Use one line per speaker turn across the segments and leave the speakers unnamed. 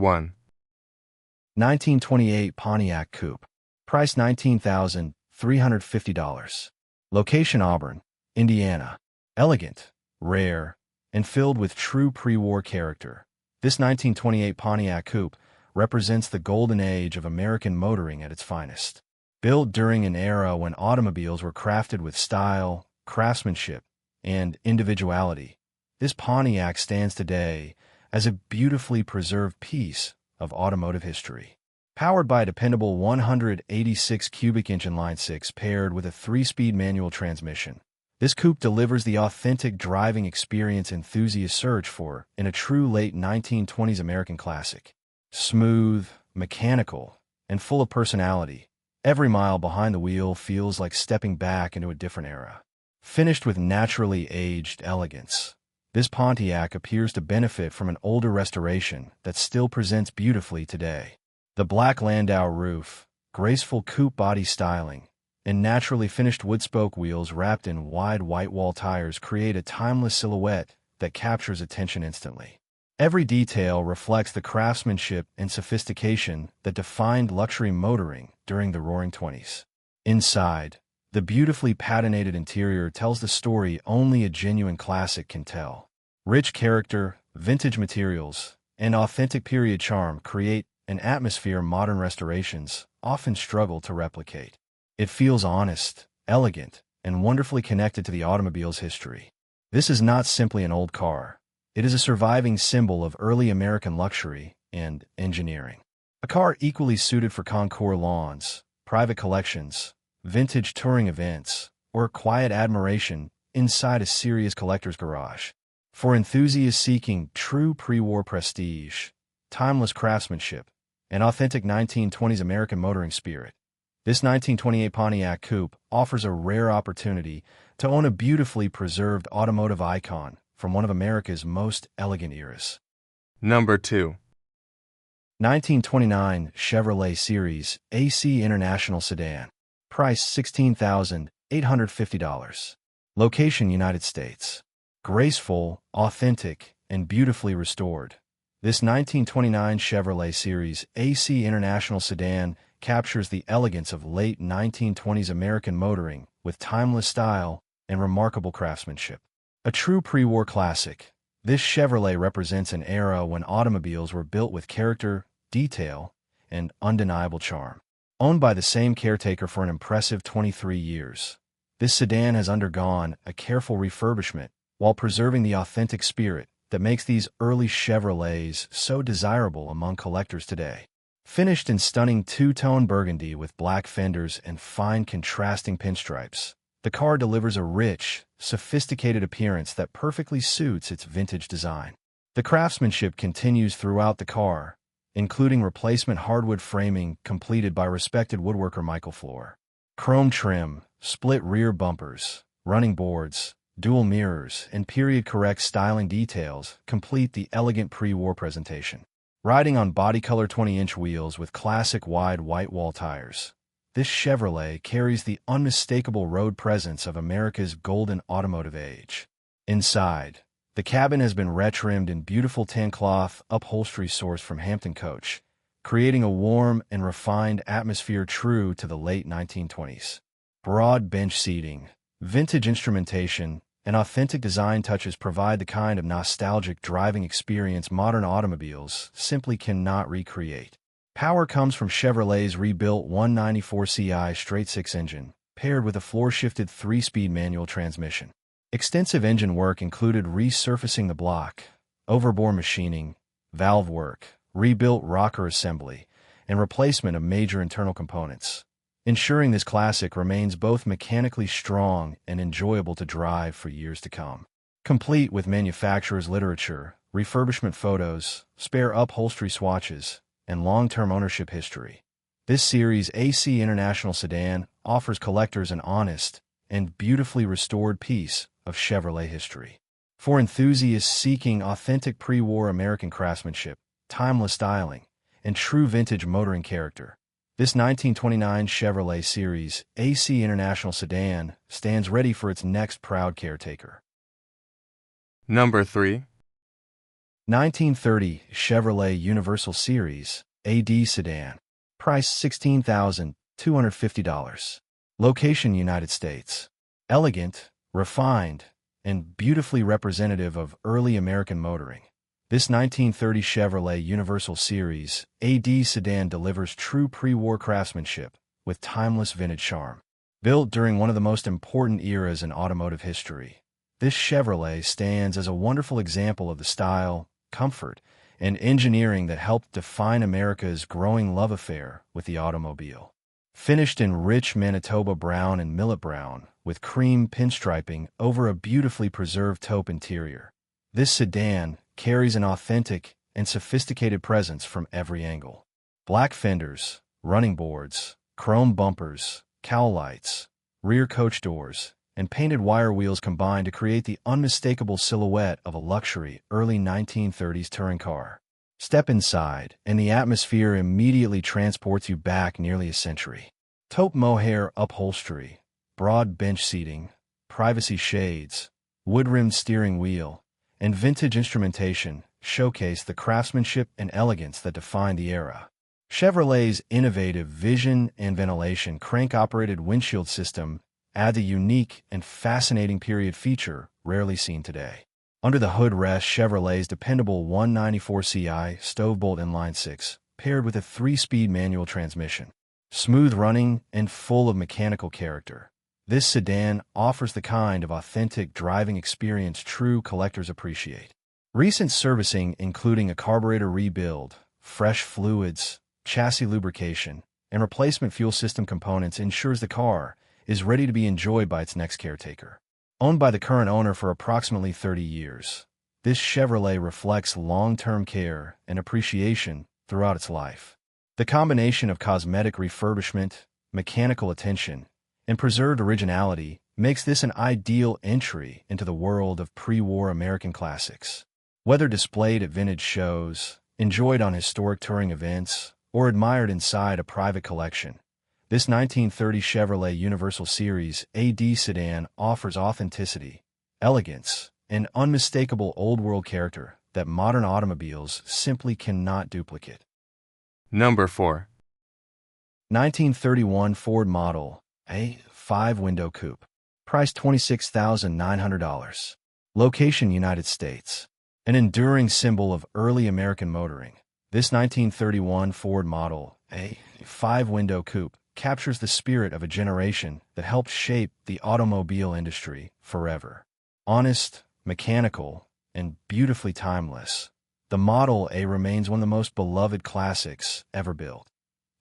1.
1928 Pontiac Coupe. Price $19,350. Location Auburn, Indiana. Elegant, rare, and filled with true pre-war character. This 1928 Pontiac Coupe represents the golden age of American motoring at its finest. Built during an era when automobiles were crafted with style, craftsmanship, and individuality, this Pontiac stands today as a beautifully preserved piece of automotive history. Powered by a dependable 186 cubic inch inline-six paired with a 3-speed manual transmission, this coupe delivers the authentic driving experience enthusiasts search for in a true late 1920s American classic. Smooth, mechanical, and full of personality, every mile behind the wheel feels like stepping back into a different era. Finished with naturally aged elegance, this Pontiac appears to benefit from an older restoration that still presents beautifully today. The black Landau roof, graceful coupe body styling, and naturally finished wood-spoke wheels wrapped in wide white wall tires create a timeless silhouette that captures attention instantly. Every detail reflects the craftsmanship and sophistication that defined luxury motoring during the Roaring '20s. Inside, the beautifully patinated interior tells the story only a genuine classic can tell. Rich character, vintage materials, and authentic period charm create an atmosphere modern restorations often struggle to replicate. It feels honest, elegant, and wonderfully connected to the automobile's history. This is not simply an old car. It is a surviving symbol of early American luxury and engineering. A car equally suited for concours lawns, private collections, vintage touring events, or quiet admiration inside a serious collector's garage. For enthusiasts seeking true pre-war prestige, timeless craftsmanship, and authentic 1920s American motoring spirit, this 1928 Pontiac Coupe offers a rare opportunity to own a beautifully preserved automotive icon from one of America's most elegant eras.
Number 2.
1929 Chevrolet Series AC International Sedan. Price $16,850. Location United States. Graceful, authentic, and beautifully restored, this 1929 Chevrolet Series AC International Sedan captures the elegance of late 1920s American motoring with timeless style and remarkable craftsmanship. A true pre-war classic, this Chevrolet represents an era when automobiles were built with character, detail, and undeniable charm. Owned by the same caretaker for an impressive 23 years, this sedan has undergone a careful refurbishment while preserving the authentic spirit that makes these early Chevrolets so desirable among collectors today. Finished in stunning two-tone burgundy with black fenders and fine contrasting pinstripes, the car delivers a rich, sophisticated appearance that perfectly suits its vintage design. The craftsmanship continues throughout the car, including replacement hardwood framing completed by respected woodworker Michael Floor. Chrome trim, split rear bumpers, running boards, dual mirrors, and period-correct styling details complete the elegant pre-war presentation. Riding on body-color 20-inch wheels with classic wide white wall tires, this Chevrolet carries the unmistakable road presence of America's golden automotive age. Inside, the cabin has been retrimmed in beautiful tan cloth upholstery sourced from Hampton Coach, creating a warm and refined atmosphere true to the late 1920s. Broad bench seating, vintage instrumentation, and authentic design touches provide the kind of nostalgic driving experience modern automobiles simply cannot recreate. Power comes from Chevrolet's rebuilt 194 CI straight-six engine, paired with a floor-shifted 3-speed manual transmission. Extensive engine work included resurfacing the block, overbore machining, valve work, rebuilt rocker assembly, and replacement of major internal components, ensuring this classic remains both mechanically strong and enjoyable to drive for years to come. Complete with manufacturer's literature, refurbishment photos, spare upholstery swatches, and long-term ownership history, this Series AC International Sedan offers collectors an honest and beautifully restored piece of Chevrolet history. For enthusiasts seeking authentic pre-war American craftsmanship, timeless styling, and true vintage motoring character, this 1929 Chevrolet Series AC International Sedan stands ready for its next proud caretaker.
Number 3.
1930 Chevrolet Universal Series AD sedan. Price $16,250. Location United States. Elegant, refined, and beautifully representative of early American motoring. This 1930 Chevrolet Universal Series AD sedan delivers true pre-war craftsmanship with timeless vintage charm. Built during one of the most important eras in automotive history, this Chevrolet stands as a wonderful example of the style, comfort, and engineering that helped define America's growing love affair with the automobile. Finished in rich Manitoba brown and millet brown, with cream pinstriping over a beautifully preserved taupe interior, this sedan carries an authentic and sophisticated presence from every angle. Black fenders, running boards, chrome bumpers, cowl lights, rear coach doors, and painted wire wheels combine to create the unmistakable silhouette of a luxury early 1930s touring car. Step inside, and the atmosphere immediately transports you back nearly a century. Taupe mohair upholstery, broad bench seating, privacy shades, wood-rimmed steering wheel, and vintage instrumentation showcase the craftsmanship and elegance that define the era. Chevrolet's innovative vision and ventilation crank-operated windshield system adds a unique and fascinating period feature rarely seen today. Under the hood rests Chevrolet's dependable 194Ci Stovebolt inline-six, paired with a 3-speed manual transmission. Smooth running and full of mechanical character, this sedan offers the kind of authentic driving experience true collectors appreciate. Recent servicing, including a carburetor rebuild, fresh fluids, chassis lubrication, and replacement fuel system components, ensures the car is ready to be enjoyed by its next caretaker. Owned by the current owner for approximately 30 years, this Chevrolet reflects long-term care and appreciation throughout its life. The combination of cosmetic refurbishment, mechanical attention, and preserved originality makes this an ideal entry into the world of pre-war American classics. Whether displayed at vintage shows, enjoyed on historic touring events, or admired inside a private collection, this 1930 Chevrolet Universal Series AD sedan offers authenticity, elegance, and unmistakable old-world character that modern automobiles simply cannot duplicate.
Number 4.
1931 Ford Model A 5-window coupe. Price $26,900. Location United States. An enduring symbol of early American motoring, this 1931 Ford Model A 5-window coupe captures the spirit of a generation that helped shape the automobile industry forever. Honest, mechanical, and beautifully timeless, the Model A remains one of the most beloved classics ever built.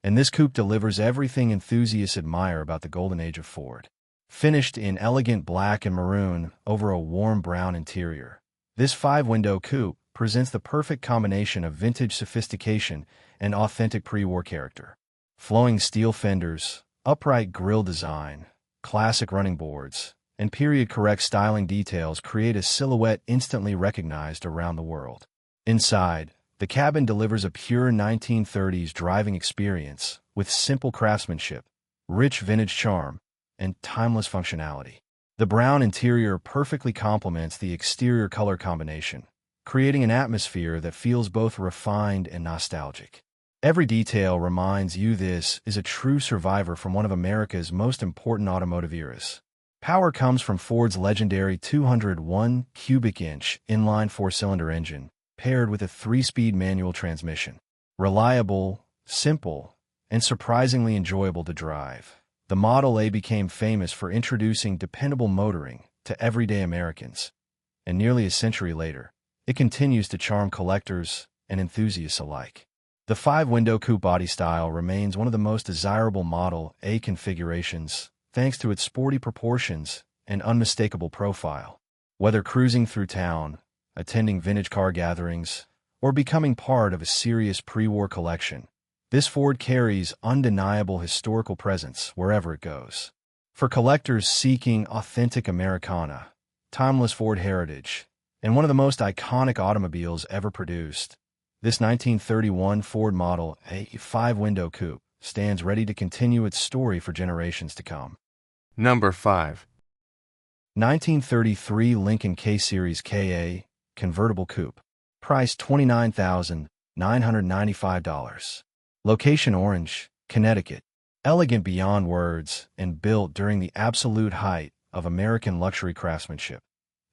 And this coupe delivers everything enthusiasts admire about the golden age of Ford. Finished in elegant black and maroon over a warm brown interior, this 5-window coupe presents the perfect combination of vintage sophistication and authentic pre-war character. Flowing steel fenders, upright grille design, classic running boards, and period-correct styling details create a silhouette instantly recognized around the world. Inside, the cabin delivers a pure 1930s driving experience with simple craftsmanship, rich vintage charm, and timeless functionality. The brown interior perfectly complements the exterior color combination, creating an atmosphere that feels both refined and nostalgic. Every detail reminds you this is a true survivor from one of America's most important automotive eras. Power comes from Ford's legendary 201 cubic inch inline 4-cylinder engine, paired with a 3-speed manual transmission. Reliable, simple, and surprisingly enjoyable to drive, the Model A became famous for introducing dependable motoring to everyday Americans, and nearly a century later, it continues to charm collectors and enthusiasts alike. The 5-window coupe body style remains one of the most desirable Model A configurations thanks to its sporty proportions and unmistakable profile. Whether cruising through town, attending vintage car gatherings, or becoming part of a serious pre-war collection, this Ford carries undeniable historical presence wherever it goes. For collectors seeking authentic Americana, timeless Ford heritage, and one of the most iconic automobiles ever produced, this 1931 Ford Model A 5-window coupe stands ready to continue its story for generations to come.
Number 5.
1933 Lincoln K-Series KA Convertible Coupe. Price $29,995. Location Orange, Connecticut. Elegant beyond words and built during the absolute height of American luxury craftsmanship.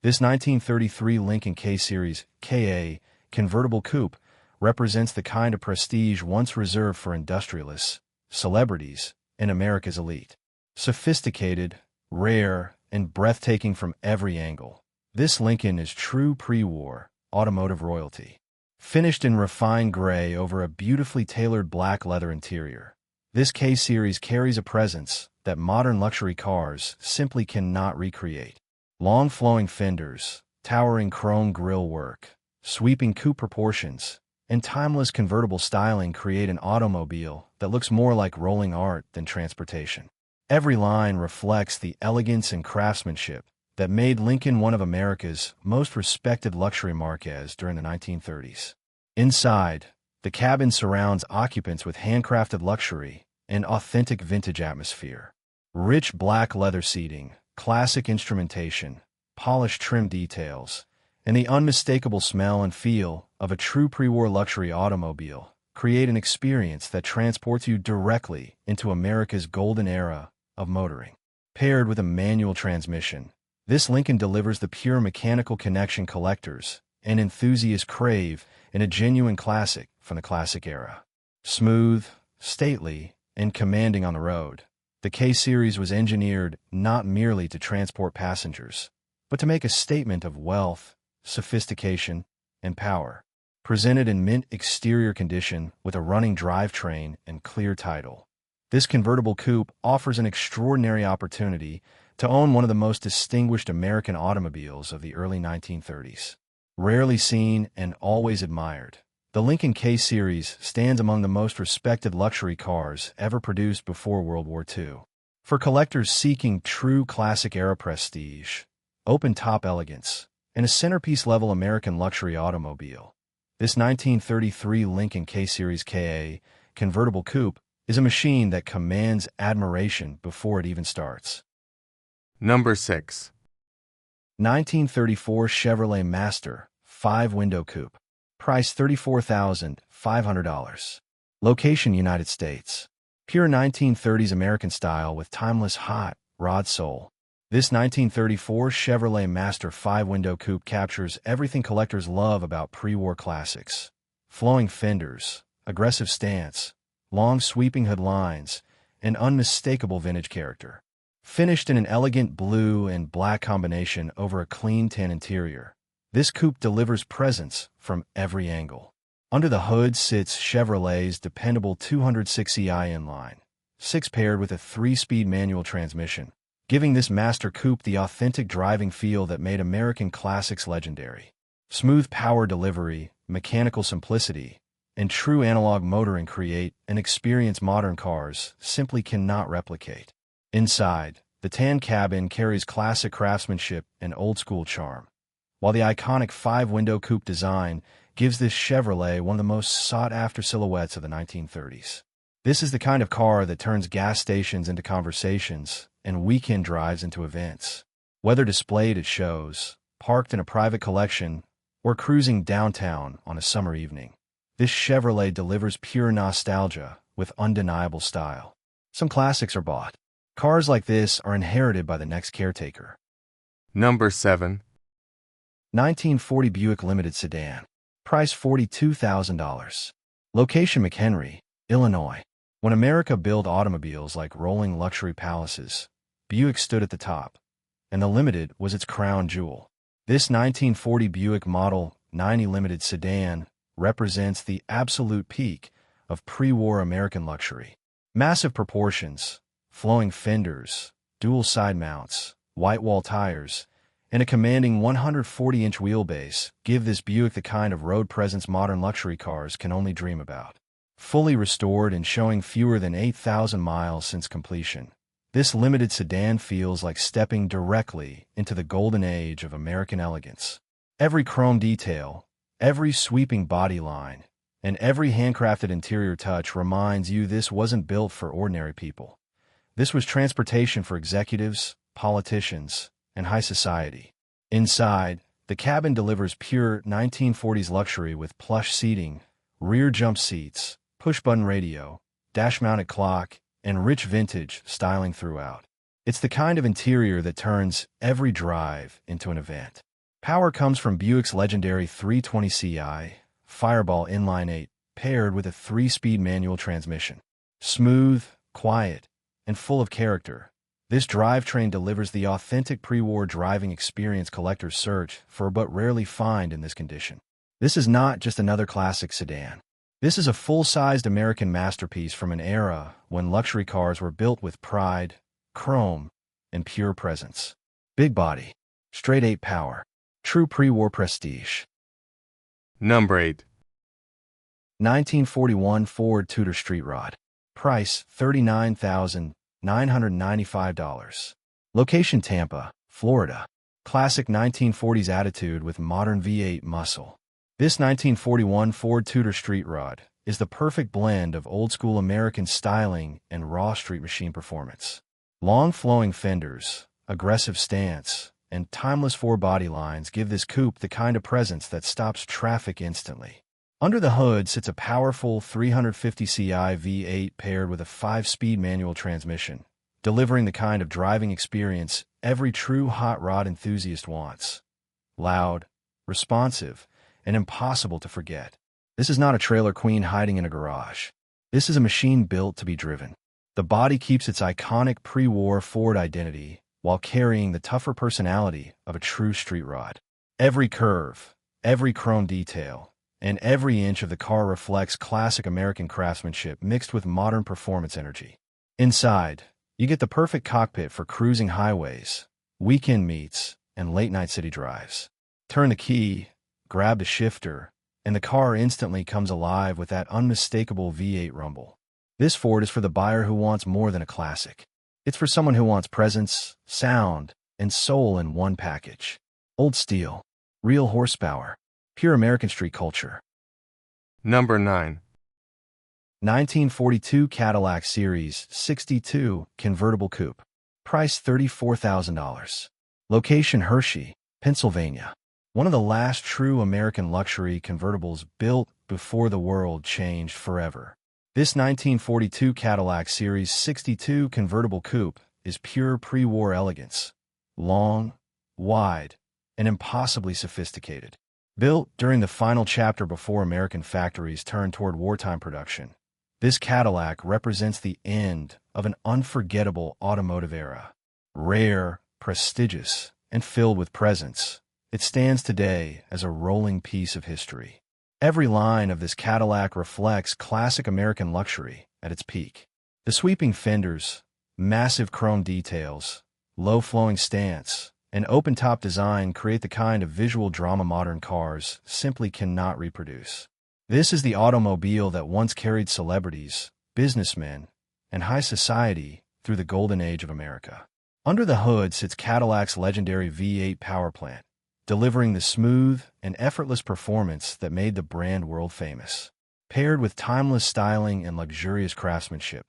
This 1933 Lincoln K-Series KA convertible coupe represents the kind of prestige once reserved for industrialists, celebrities, and America's elite. Sophisticated, rare, and breathtaking from every angle, this Lincoln is true pre-war automotive royalty. Finished in refined gray over a beautifully tailored black leather interior, this K-Series carries a presence that modern luxury cars simply cannot recreate. Long flowing fenders, towering chrome grille work, sweeping coupe proportions, and timeless convertible styling create an automobile that looks more like rolling art than transportation. Every line reflects the elegance and craftsmanship that made Lincoln one of America's most respected luxury marques during the 1930s. Inside, the cabin surrounds occupants with handcrafted luxury and authentic vintage atmosphere. Rich black leather seating, classic instrumentation, polished trim details, and the unmistakable smell and feel of a true pre-war luxury automobile create an experience that transports you directly into America's golden era of motoring. Paired with a manual transmission, this Lincoln delivers the pure mechanical connection collectors and enthusiasts crave in a genuine classic from the classic era. Smooth, stately, and commanding on the road, the K-Series was engineered not merely to transport passengers, but to make a statement of wealth, sophistication, and power. Presented in mint exterior condition with a running drivetrain and clear title, this convertible coupe offers an extraordinary opportunity to own one of the most distinguished American automobiles of the early 1930s. Rarely seen and always admired, the Lincoln K-Series stands among the most respected luxury cars ever produced before World War II. For collectors seeking true classic-era prestige, open-top elegance, and a centerpiece-level American luxury automobile, this 1933 Lincoln K-Series KA convertible coupe is a machine that commands admiration before it even starts.
Number 6.
1934 Chevrolet Master 5-window coupe. Price $34,500. Location United States. Pure 1930s American style with timeless hot rod soul. This 1934 Chevrolet Master 5-window coupe captures everything collectors love about pre-war classics. Flowing fenders, aggressive stance, long sweeping hood lines, and unmistakable vintage character. Finished in an elegant blue and black combination over a clean tan interior, this coupe delivers presence from every angle. Under the hood sits Chevrolet's dependable 206CI inline, 6 paired with a 3-speed manual transmission, giving this Master coupe the authentic driving feel that made American classics legendary. Smooth power delivery, mechanical simplicity, and true analog motoring create an experience modern cars simply cannot replicate. Inside, the tan cabin carries classic craftsmanship and old-school charm, while the iconic 5-window coupe design gives this Chevrolet one of the most sought-after silhouettes of the 1930s. This is the kind of car that turns gas stations into conversations and weekend drives into events. Whether displayed at shows, parked in a private collection, or cruising downtown on a summer evening, this Chevrolet delivers pure nostalgia with undeniable style. Some classics are bought. Cars like this are inherited by the next caretaker.
Number 7.
1940 Buick Limited Sedan. Price $42,000. Location McHenry, Illinois. When America built automobiles like rolling luxury palaces, Buick stood at the top, and the Limited was its crown jewel. This 1940 Buick Model 90 Limited Sedan represents the absolute peak of pre-war American luxury. Massive proportions, flowing fenders, dual side mounts, white wall tires, and a commanding 140-inch wheelbase give this Buick the kind of road presence modern luxury cars can only dream about. Fully restored and showing fewer than 8,000 miles since completion, this limited sedan feels like stepping directly into the golden age of American elegance. Every chrome detail, every sweeping body line, and every handcrafted interior touch reminds you this wasn't built for ordinary people. This was transportation for executives, politicians, and high society. Inside, The cabin delivers pure 1940s luxury with plush seating, rear jump seats, push-button radio, dash-mounted clock, and rich vintage styling throughout. It's the kind of interior that turns every drive into an event. Power comes from Buick's legendary 320ci Fireball inline-8, paired with a 3-speed manual transmission. Smooth, quiet, and full of character, this drivetrain delivers the authentic pre-war driving experience collectors search for but rarely find in this condition. This is not just another classic sedan. This is a full-sized American masterpiece from an era when luxury cars were built with pride, chrome, and pure presence. Big body, straight-8 power, true pre-war prestige.
Number 8.
1941 Ford Tudor Street Rod. Price $39,995. Location Tampa, Florida. Classic 1940s attitude with modern V8 muscle. This 1941 Ford Tudor Street Rod is the perfect blend of old-school American styling and raw street machine performance. Long flowing fenders, aggressive stance, and timeless four-body lines give this coupe the kind of presence that stops traffic instantly. Under the hood sits a powerful 350ci V8 paired with a 5-speed manual transmission, delivering the kind of driving experience every true hot rod enthusiast wants. Loud, responsive, and impossible to forget. This is not a trailer queen hiding in a garage. This is a machine built to be driven. The body keeps its iconic pre-war Ford identity while carrying the tougher personality of a true street rod. Every curve, every chrome detail, and every inch of the car reflects classic American craftsmanship mixed with modern performance energy. Inside, you get the perfect cockpit for cruising highways, weekend meets, and late-night city drives. Turn the key, grab the shifter, and the car instantly comes alive with that unmistakable V8 rumble. This Ford is for the buyer who wants more than a classic. It's for someone who wants presence, sound, and soul in one package. Old steel, real horsepower, pure American street culture.
Number 9.
1942 Cadillac Series 62 Convertible Coupe. Price $34,000. Location Hershey, Pennsylvania. One of the last true American luxury convertibles built before the world changed forever. This 1942 Cadillac Series 62 Convertible Coupe is pure pre-war elegance. Long, wide, and impossibly sophisticated. Built during the final chapter before American factories turned toward wartime production, this Cadillac represents the end of an unforgettable automotive era. Rare, prestigious, and filled with presence, it stands today as a rolling piece of history. Every line of this Cadillac reflects classic American luxury at its peak. The sweeping fenders, massive chrome details, low-flowing stance, and open-top design create the kind of visual drama modern cars simply cannot reproduce. This is the automobile that once carried celebrities, businessmen, and high society through the golden age of America. Under the hood sits Cadillac's legendary V8 power plant, delivering the smooth and effortless performance that made the brand world famous. Paired with timeless styling and luxurious craftsmanship,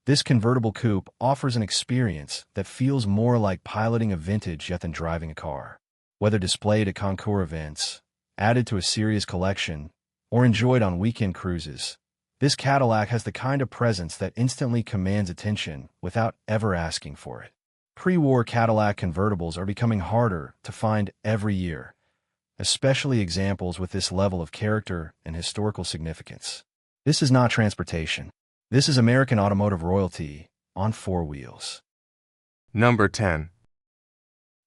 this convertible coupe offers an experience that feels more like piloting a vintage yet than driving a car. Whether displayed at concours events, added to a serious collection, or enjoyed on weekend cruises, this Cadillac has the kind of presence that instantly commands attention without ever asking for it. Pre-war Cadillac convertibles are becoming harder to find every year, especially examples with this level of character and historical significance. This is not transportation. This is American automotive royalty on four wheels.
Number 10.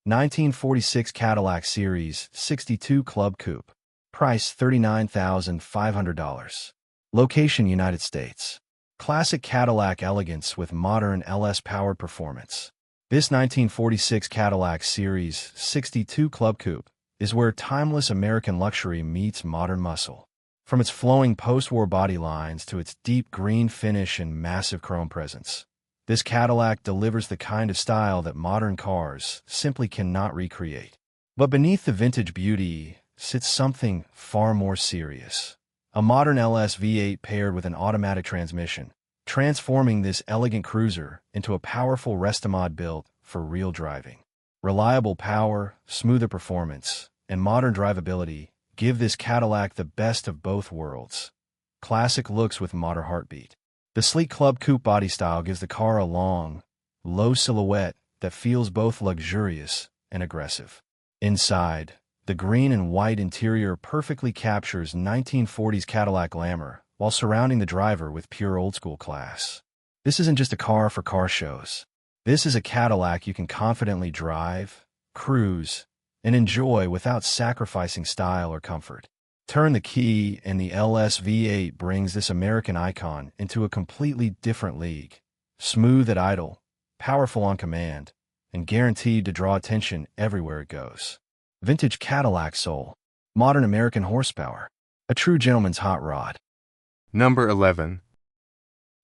1946 Cadillac Series 62 Club Coupe. Price $39,500. Location United States. Classic Cadillac elegance with modern LS-powered performance. This 1946 Cadillac Series 62 Club Coupe is where timeless American luxury meets modern muscle. From its flowing post-war body lines to its deep green finish and massive chrome presence, this Cadillac delivers the kind of style that modern cars simply cannot recreate. But beneath the vintage beauty sits something far more serious. A modern LS V8 paired with an automatic transmission, transforming this elegant cruiser into a powerful restomod built for real driving. Reliable power, smoother performance, and modern drivability give this Cadillac the best of both worlds. Classic looks with modern heartbeat. The sleek club coupe body style gives the car a long, low silhouette that feels both luxurious and aggressive. Inside, the green and white interior perfectly captures 1940s Cadillac glamour while surrounding the driver with pure old-school class. This isn't just a car for car shows. This is a Cadillac you can confidently drive, cruise, and enjoy without sacrificing style or comfort. Turn the key and the LS V8 brings this American icon into a completely different league. Smooth at idle, powerful on command, and guaranteed to draw attention everywhere it goes. Vintage Cadillac soul, modern American horsepower, a true gentleman's hot rod.
Number 11.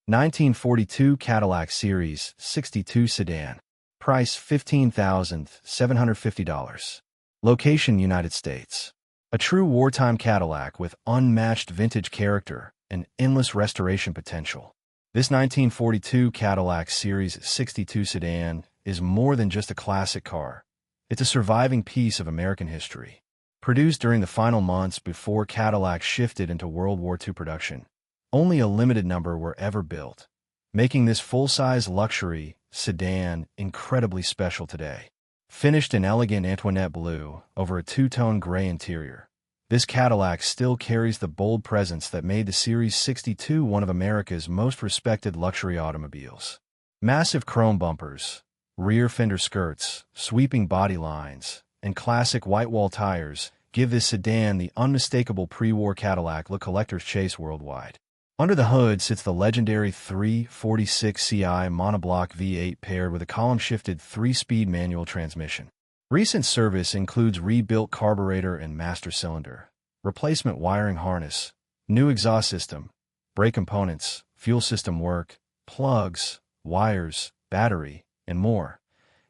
1942 Cadillac Series 62 sedan. Price $15,750. Location United States. A true wartime Cadillac with unmatched vintage character and endless restoration potential. This 1942 Cadillac Series 62 sedan is more than just a classic car. It's a surviving piece of American history. Produced during the final months before Cadillac shifted into World War II production, only a limited number were ever built, making this full-size luxury sedan incredibly special today. Finished in elegant Antoinette blue over a two-tone gray interior, this Cadillac still carries the bold presence that made the Series 62 one of America's most respected luxury automobiles. Massive chrome bumpers, rear fender skirts, sweeping body lines, and classic white-wall tires give this sedan the unmistakable pre-war Cadillac look collectors chase worldwide. Under the hood sits the legendary 346 CI monoblock V8 paired with a column-shifted 3-speed manual transmission. Recent service includes rebuilt carburetor and master cylinder, replacement wiring harness, new exhaust system, brake components, fuel system work, plugs, wires, battery, and more,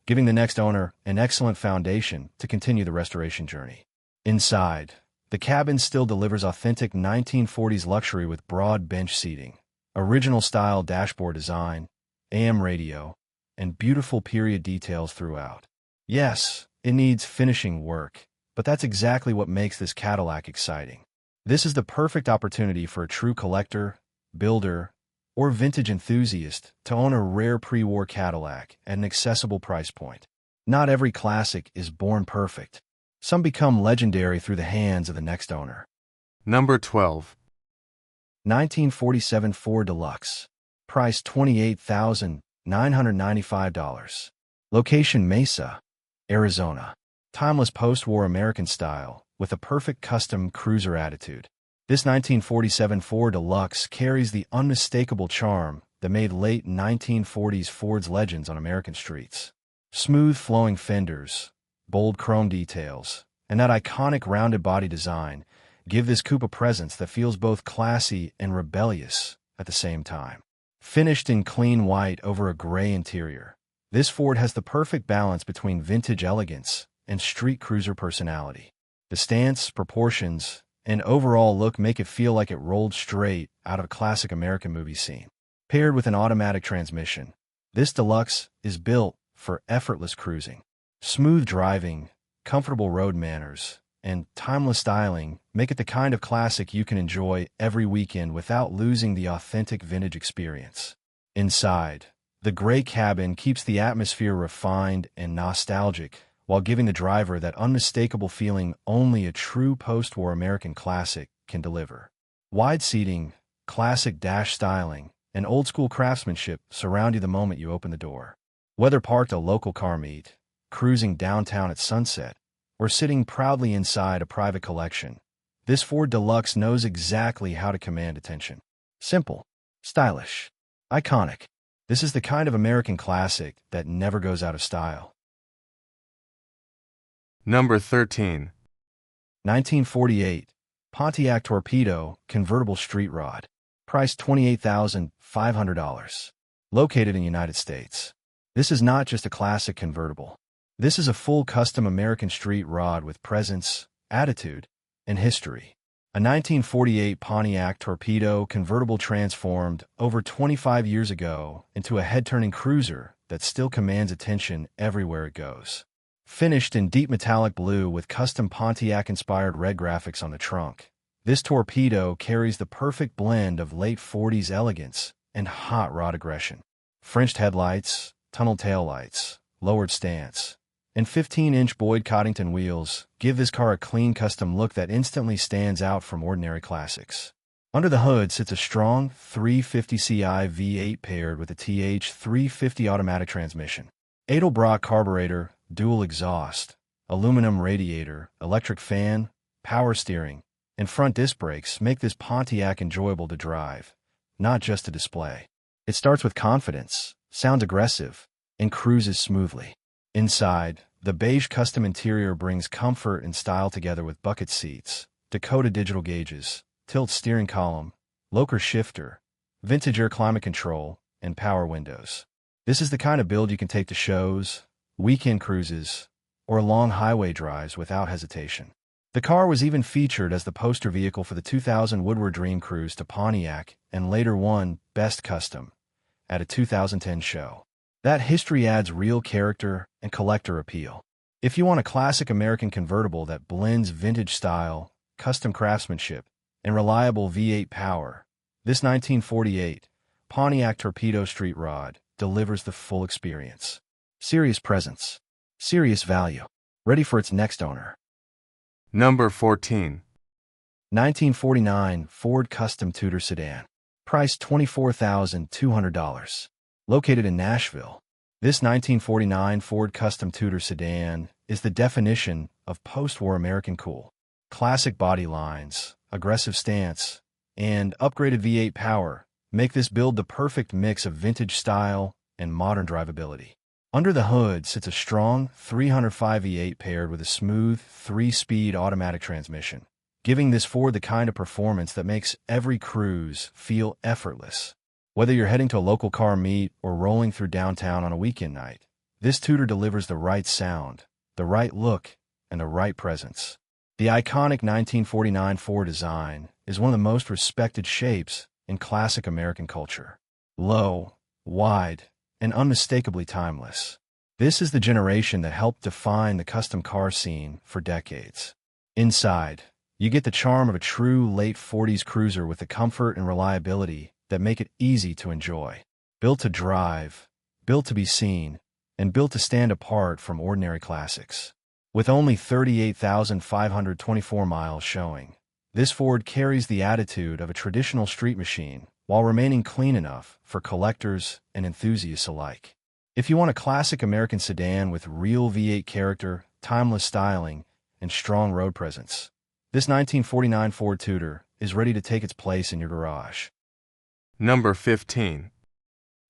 giving the next owner an excellent foundation to continue the restoration journey. Inside, the cabin still delivers authentic 1940s luxury with broad bench seating, original-style dashboard design, AM radio, and beautiful period details throughout. Yes, it needs finishing work, but that's exactly what makes this Cadillac exciting. This is the perfect opportunity for a true collector, builder, or vintage enthusiast to own a rare pre-war Cadillac at an accessible price point. Not every classic is born perfect. Some become legendary through the hands of the next owner.
Number 12.
1947 Ford Deluxe. Price $28,995. Location Mesa, Arizona. Timeless post-war American style with a perfect custom cruiser attitude. This 1947 Ford Deluxe carries the unmistakable charm that made late 1940s Ford's legends on American streets. Smooth flowing fenders, bold chrome details, and that iconic rounded body design give this coupe a presence that feels both classy and rebellious at the same time. Finished in clean white over a gray interior, this Ford has the perfect balance between vintage elegance and street cruiser personality. The stance, proportions, and overall look make it feel like it rolled straight out of a classic American movie scene. Paired with an automatic transmission, this Deluxe is built for effortless cruising. Smooth driving, comfortable road manners, and timeless styling make it the kind of classic you can enjoy every weekend without losing the authentic vintage experience. Inside, the gray cabin keeps the atmosphere refined and nostalgic while giving the driver that unmistakable feeling only a true post-war American classic can deliver. Wide seating, classic dash styling, and old-school craftsmanship surround you the moment you open the door. Whether parked a local car meet, cruising downtown at sunset, or sitting proudly inside a private collection, this Ford Deluxe knows exactly how to command attention. Simple, stylish, iconic. This is the kind of American classic that never goes out of style.
Number 13.
1948 Pontiac Torpedo Convertible Street Rod. Price $28,500. Located in the United States. This is not just a classic convertible. This is a full custom American street rod with presence, attitude, and history. A 1948 Pontiac Torpedo convertible transformed over 25 years ago into a head-turning cruiser that still commands attention everywhere it goes. Finished in deep metallic blue with custom Pontiac-inspired red graphics on the trunk, this torpedo carries the perfect blend of late 40s elegance and hot rod aggression. Frenched headlights, tunnel taillights, lowered stance, and 15-inch Boyd Coddington wheels give this car a clean custom look that instantly stands out from ordinary classics. Under the hood sits a strong 350ci V8 paired with a TH350 automatic transmission. Edelbrock carburetor, dual exhaust, aluminum radiator, electric fan, power steering, and front disc brakes make this Pontiac enjoyable to drive, not just to display. It starts with confidence, sounds aggressive, and cruises smoothly. Inside, the beige custom interior brings comfort and style together with bucket seats, Dakota digital gauges, tilt steering column, locker shifter, vintage air climate control, and power windows. This is the kind of build you can take to shows, weekend cruises, or long highway drives without hesitation. The car was even featured as the poster vehicle for the 2000 Woodward Dream Cruise to Pontiac and later won Best Custom at a 2010 show. That history adds real character and collector appeal. If you want a classic American convertible that blends vintage style, custom craftsmanship, and reliable V8 power, this 1948 Pontiac Torpedo Street Rod delivers the full experience. Serious presence, serious value, ready for its next owner.
Number 14.
1949 Ford Custom Tudor Sedan. Price $24,200. Located in Nashville, this 1949 Ford Custom Tudor Sedan is the definition of post-war American cool. Classic body lines, aggressive stance, and upgraded V8 power make this build the perfect mix of vintage style and modern drivability. Under the hood sits a strong 305 V8 paired with a smooth 3-speed automatic transmission, giving this Ford the kind of performance that makes every cruise feel effortless. Whether you're heading to a local car meet or rolling through downtown on a weekend night, this Tudor delivers the right sound, the right look, and the right presence. The iconic 1949 Ford design is one of the most respected shapes in classic American culture. Low, wide, and unmistakably timeless. This is the generation that helped define the custom car scene for decades. Inside, you get the charm of a true late 40s cruiser with the comfort and reliability that make it easy to enjoy. Built to drive, built to be seen, and built to stand apart from ordinary classics. With only 38,524 miles showing, this Ford carries the attitude of a traditional street machine while remaining clean enough for collectors and enthusiasts alike. If you want a classic American sedan with real V8 character, timeless styling, and strong road presence, this 1949 Ford Tudor is ready to take its place in your garage.
Number 15.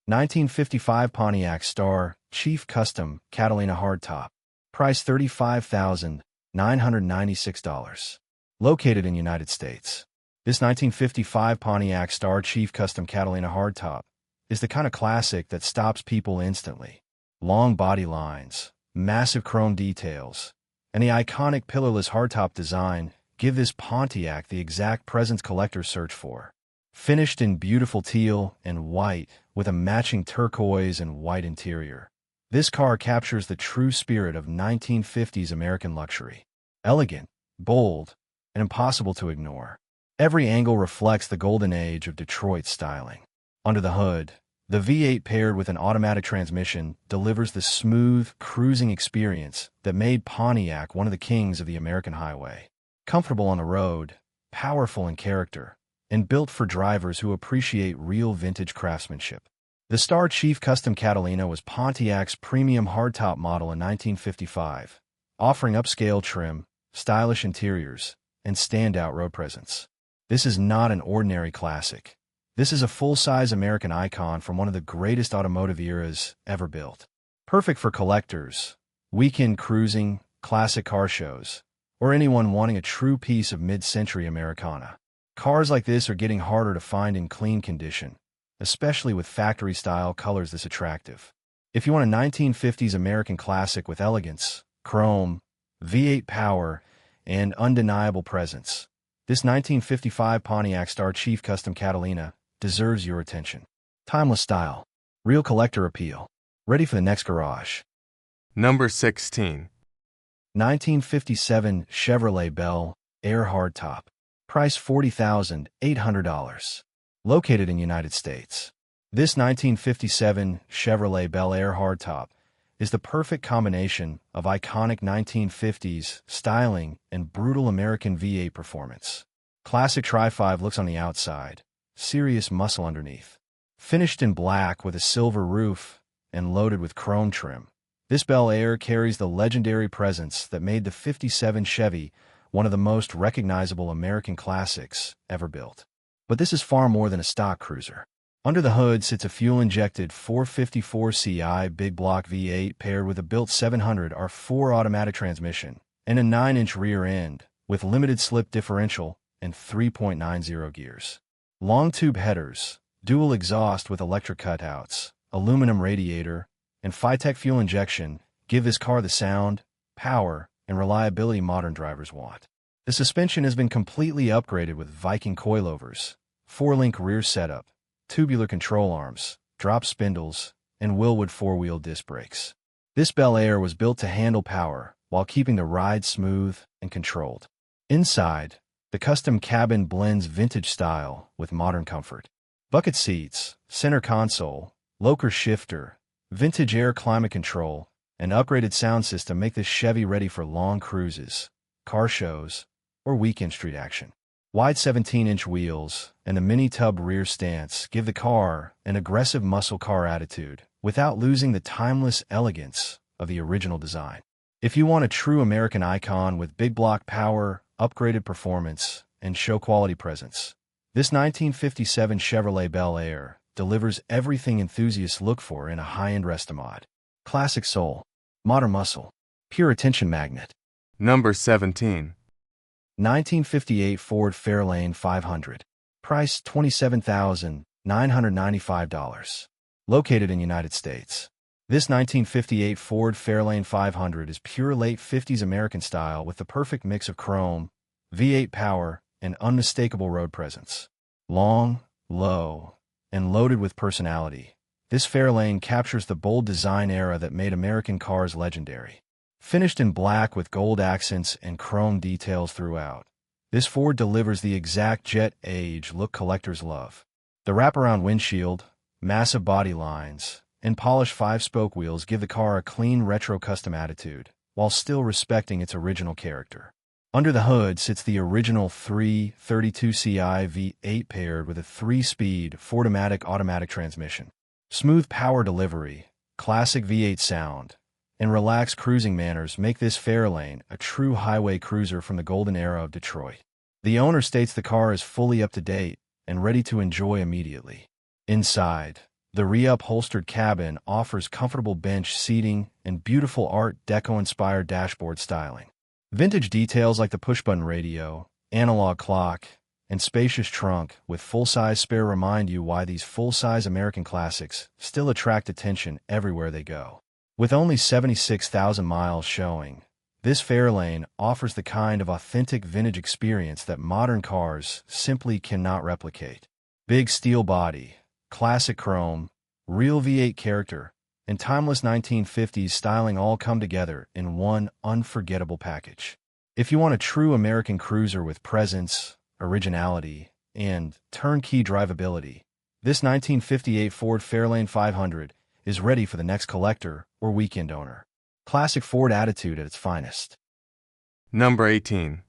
1955 Pontiac Star Chief Custom Catalina Hardtop. Price $35,996. Located in United States, this 1955 Pontiac Star Chief Custom Catalina Hardtop is the kind of classic that stops people instantly. Long body lines, massive chrome details, and the iconic pillarless hardtop design give this Pontiac the exact presence collectors search for. Finished in beautiful teal and white with a matching turquoise and white interior, this car captures the true spirit of 1950s American luxury. Elegant, bold, and impossible to ignore. Every angle reflects the golden age of Detroit styling. Under the hood, the V8 paired with an automatic transmission delivers the smooth, cruising experience that made Pontiac one of the kings of the American highway. Comfortable on the road, powerful in character, and built for drivers who appreciate real vintage craftsmanship. The Star Chief Custom Catalina was Pontiac's premium hardtop model in 1955, offering upscale trim, stylish interiors, and standout road presence. This is not an ordinary classic. This is a full-size American icon from one of the greatest automotive eras ever built. Perfect for collectors, weekend cruising, classic car shows, or anyone wanting a true piece of mid-century Americana. Cars like this are getting harder to find in clean condition, especially with factory-style colors this attractive. If you want a 1950s American classic with elegance, chrome, V8 power, and undeniable presence, this 1955 Pontiac Star Chief Custom Catalina deserves your attention. Timeless style, real collector appeal, ready for the next garage.
Number 16.
1957 Chevrolet Bel Air hardtop. Price $40,800. Located in United States. This 1957 Chevrolet Bel Air hardtop is the perfect combination of iconic 1950s styling and brutal American V8 performance. Classic Tri-5 looks on the outside, serious muscle underneath. Finished in black with a silver roof and loaded with chrome trim, this Bel Air carries the legendary presence that made the '57 Chevy one of the most recognizable American classics ever built. But this is far more than a stock cruiser. Under the hood sits a fuel-injected 454 Ci big block V8 paired with a built 700 R4 automatic transmission and a 9-inch rear end with limited slip differential and 3.90 gears. Long tube headers, dual exhaust with electric cutouts, aluminum radiator, and Phytech fuel injection give this car the sound, power, and reliability modern drivers want. The suspension has been completely upgraded with Viking coilovers, 4-link rear setup, tubular control arms, drop spindles, and Willwood 4-wheel disc brakes. This Bel Air was built to handle power while keeping the ride smooth and controlled. Inside, the custom cabin blends vintage style with modern comfort. Bucket seats, center console, locker shifter, vintage air climate control, and upgraded sound system make this Chevy ready for long cruises, car shows, or weekend street action. Wide 17-inch wheels and a mini-tub rear stance give the car an aggressive muscle car attitude without losing the timeless elegance of the original design. If you want a true American icon with big block power, upgraded performance, and show-quality presence, this 1957 Chevrolet Bel Air delivers everything enthusiasts look for in a high-end restomod. Classic soul, modern muscle, pure attention magnet.
Number 17.
1958 Ford Fairlane 500. Price $27,995. Located in United States. This 1958 Ford Fairlane 500 is pure late 50s American style with the perfect mix of chrome, V8 power, and unmistakable road presence. Long, low, and loaded with personality, this Fairlane captures the bold design era that made American cars legendary. Finished in black with gold accents and chrome details throughout, this Ford delivers the exact jet age look collectors love. The wraparound windshield, massive body lines, and polished 5-spoke wheels give the car a clean retro custom attitude, while still respecting its original character. Under the hood sits the original 332 Ci V8 paired with a 3-speed Ford-O-Matic automatic transmission. Smooth power delivery, classic V8 sound, and relaxed cruising manners make this Fairlane a true highway cruiser from the golden era of Detroit. The owner states the car is fully up to date and ready to enjoy immediately. Inside, the re-upholstered cabin offers comfortable bench seating and beautiful Art Deco-inspired dashboard styling. Vintage details like the push-button radio, analog clock, and spacious trunk with full-size spare remind you why these full-size American classics still attract attention everywhere they go. With only 76,000 miles showing, this Fairlane offers the kind of authentic vintage experience that modern cars simply cannot replicate. Big steel body, classic chrome, real V8 character, and timeless 1950s styling all come together in one unforgettable package. If you want a true American cruiser with presence, originality, and turnkey drivability, this 1958 Ford Fairlane 500 is ready for the next collector or weekend owner. Classic Ford attitude at its finest.
Number 18.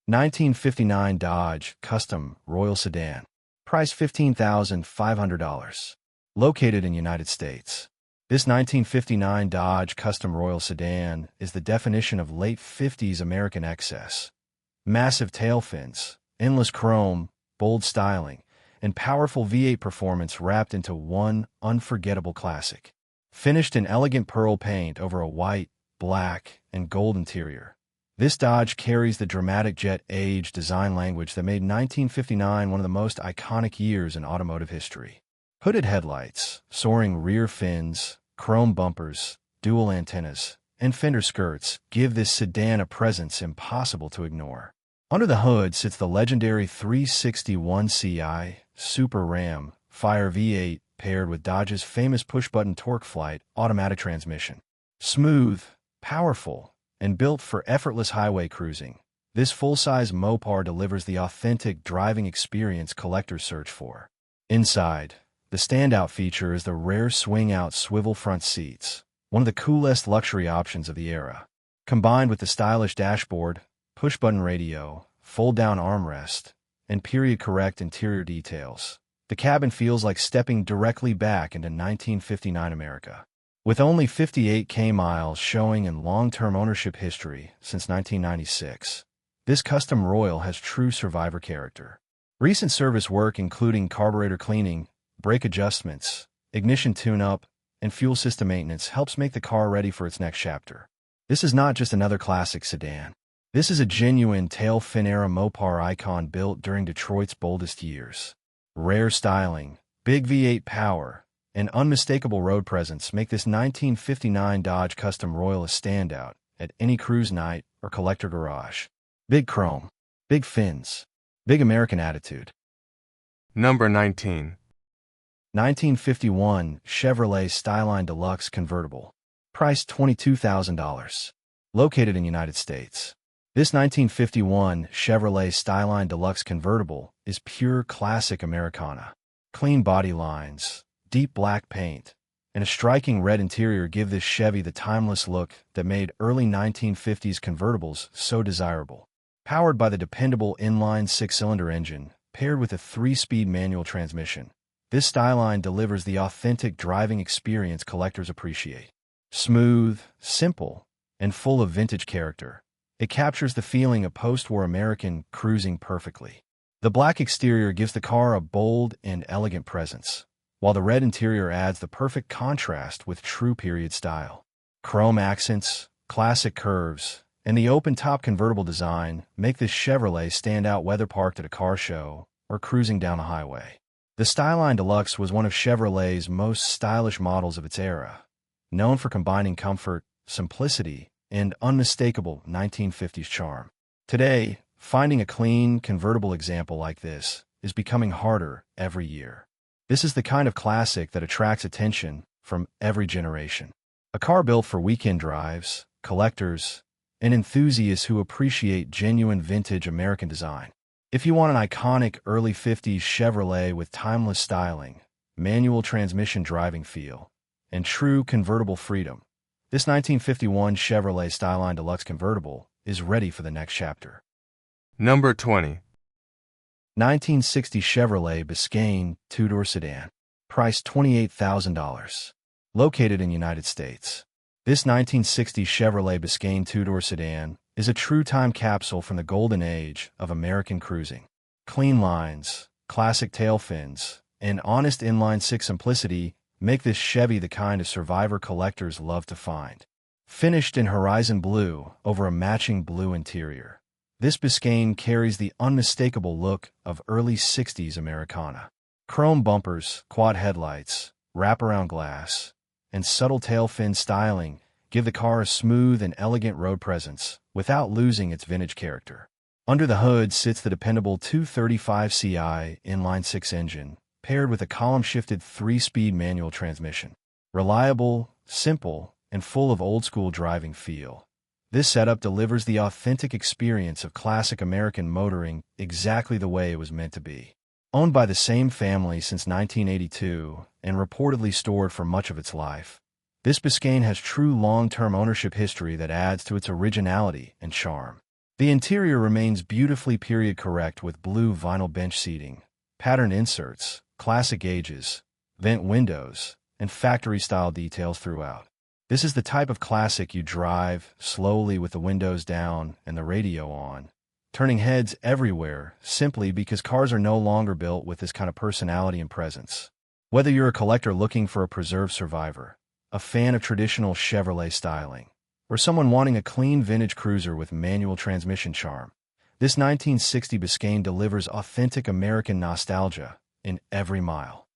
1959 Dodge Custom Royal Sedan. Price $15,500. Located in United States. This 1959 Dodge Custom Royal Sedan is the definition of late 50s American excess. Massive tailfins, endless chrome, bold styling, and powerful V8 performance wrapped into one unforgettable classic. Finished in elegant pearl paint over a white, black, and gold interior, this Dodge carries the dramatic jet age design language that made 1959 one of the most iconic years in automotive history. Hooded headlights, soaring rear fins, chrome bumpers, dual antennas, and fender skirts give this sedan a presence impossible to ignore. Under the hood sits the legendary 361 Ci Super Ram Fire V8 paired with Dodge's famous push-button torque flight automatic transmission. Smooth, powerful, and built for effortless highway cruising. This full-size Mopar delivers the authentic driving experience collectors search for. Inside, the standout feature is the rare swing-out swivel front seats, one of the coolest luxury options of the era. Combined with the stylish dashboard, push-button radio, fold-down armrest, and period-correct interior details, the cabin feels like stepping directly back into 1959 America. With only 58,000 miles showing and long-term ownership history since 1996, this custom Royal has true survivor character. Recent service work including carburetor cleaning, brake adjustments, ignition tune-up, and fuel system maintenance helps make the car ready for its next chapter. This is not just another classic sedan. This is a genuine tailfin-era Mopar icon built during Detroit's boldest years. Rare styling, big V8 power, and unmistakable road presence make this 1959 Dodge Custom Royal a standout at any cruise night or collector garage. Big chrome, big fins, big American attitude.
Number 19.
1951 Chevrolet Skyline Deluxe Convertible. Price $22,000. Located in United States. This 1951 Chevrolet Skyline Deluxe Convertible is pure classic Americana. Clean body lines, deep black paint, and a striking red interior give this Chevy the timeless look that made early 1950s convertibles so desirable. Powered by the dependable inline six-cylinder engine, paired with a 3-speed manual transmission, this Skyline delivers the authentic driving experience collectors appreciate. Smooth, simple, and full of vintage character, it captures the feeling of post-war American cruising perfectly. The black exterior gives the car a bold and elegant presence, while the red interior adds the perfect contrast with true period style. Chrome accents, classic curves, and the open-top convertible design make this Chevrolet stand out whether parked at a car show or cruising down a highway. The Skyline Deluxe was one of Chevrolet's most stylish models of its era, known for combining comfort, simplicity, and unmistakable 1950s charm. Today, finding a clean, convertible example like this is becoming harder every year. This is the kind of classic that attracts attention from every generation. A car built for weekend drives, collectors, and enthusiasts who appreciate genuine vintage American design. If you want an iconic early 50s Chevrolet with timeless styling, manual transmission driving feel, and true convertible freedom, this 1951 Chevrolet Skyline Deluxe Convertible is ready for the next chapter.
Number 20.
1960 Chevrolet Biscayne two-door sedan. Price $28,000. Located in United States. This 1960 Chevrolet Biscayne two-door sedan is a true time capsule from the golden age of American cruising. Clean lines, classic tail fins, and honest inline-six simplicity make this Chevy the kind of survivor collectors love to find. Finished in horizon blue over a matching blue interior, this Biscayne carries the unmistakable look of early 60s Americana. Chrome bumpers, quad headlights, wraparound glass, and subtle tail fin styling give the car a smooth and elegant road presence without losing its vintage character. Under the hood sits the dependable 235 CI inline-six engine, paired with a column-shifted 3-speed manual transmission. Reliable, simple, and full of old-school driving feel, this setup delivers the authentic experience of classic American motoring exactly the way it was meant to be. Owned by the same family since 1982 and reportedly stored for much of its life, this Biscayne has true long-term ownership history that adds to its originality and charm. The interior remains beautifully period-correct with blue vinyl bench seating, patterned inserts, classic gauges, vent windows, and factory-style details throughout. This is the type of classic you drive slowly with the windows down and the radio on, turning heads everywhere simply because cars are no longer built with this kind of personality and presence. Whether you're a collector looking for a preserved survivor, a fan of traditional Chevrolet styling, or someone wanting a clean vintage cruiser with manual transmission charm, this 1960 Biscayne delivers authentic American nostalgia in every mile.